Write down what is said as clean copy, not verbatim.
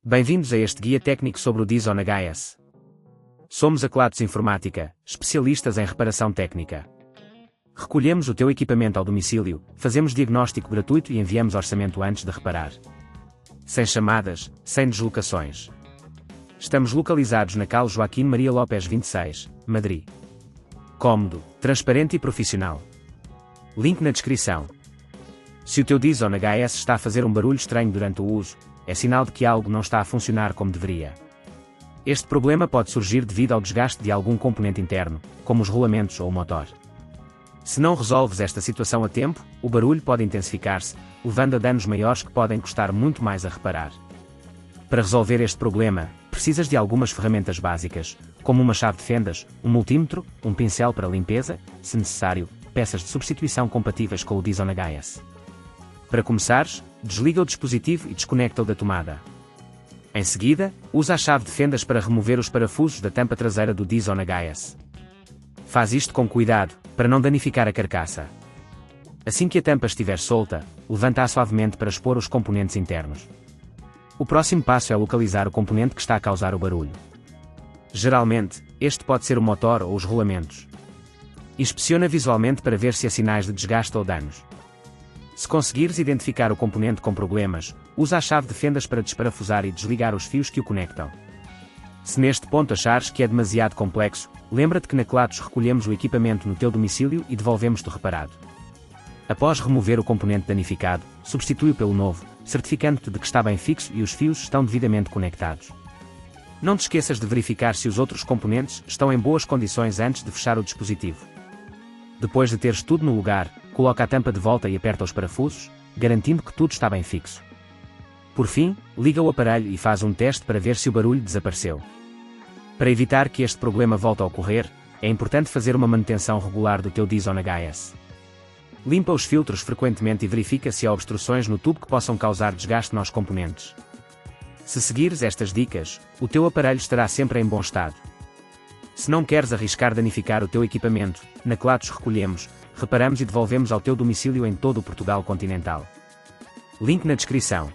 Bem-vindos a este guia técnico sobre o Dyson HS. Somos a Kelatos Informática, especialistas em reparação técnica. Recolhemos o teu equipamento ao domicílio, fazemos diagnóstico gratuito e enviamos orçamento antes de reparar. Sem chamadas, sem deslocações. Estamos localizados na Cal Joaquim Maria Lopes 26, Madrid. Cómodo, transparente e profissional. Link na descrição. Se o teu Dyson HS está a fazer um barulho estranho durante o uso, é sinal de que algo não está a funcionar como deveria. Este problema pode surgir devido ao desgaste de algum componente interno, como os rolamentos ou o motor. Se não resolves esta situação a tempo, o barulho pode intensificar-se, levando a danos maiores que podem custar muito mais a reparar. Para resolver este problema, precisas de algumas ferramentas básicas, como uma chave de fendas, um multímetro, um pincel para limpeza, se necessário, peças de substituição compatíveis com o Dyson HS. Para começares, desliga o dispositivo e desconecta-o da tomada. Em seguida, usa a chave de fendas para remover os parafusos da tampa traseira do Dyson HS. Faz isto com cuidado, para não danificar a carcaça. Assim que a tampa estiver solta, levanta-a suavemente para expor os componentes internos. O próximo passo é localizar o componente que está a causar o barulho. Geralmente, este pode ser o motor ou os rolamentos. Inspeciona visualmente para ver se há sinais de desgaste ou danos. Se conseguires identificar o componente com problemas, usa a chave de fendas para desparafusar e desligar os fios que o conectam. Se neste ponto achares que é demasiado complexo, lembra-te que na Kelatos recolhemos o equipamento no teu domicílio e devolvemos-te o reparado. Após remover o componente danificado, substitui-o pelo novo, certificando-te de que está bem fixo e os fios estão devidamente conectados. Não te esqueças de verificar se os outros componentes estão em boas condições antes de fechar o dispositivo. Depois de teres tudo no lugar, coloca a tampa de volta e aperta os parafusos, garantindo que tudo está bem fixo. Por fim, liga o aparelho e faz um teste para ver se o barulho desapareceu. Para evitar que este problema volte a ocorrer, é importante fazer uma manutenção regular do teu Dyson HS. Limpa os filtros frequentemente e verifica se há obstruções no tubo que possam causar desgaste nos componentes. Se seguires estas dicas, o teu aparelho estará sempre em bom estado. Se não queres arriscar danificar o teu equipamento, na Kelatos recolhemos, reparamos e devolvemos ao teu domicílio em todo o Portugal continental. Link na descrição.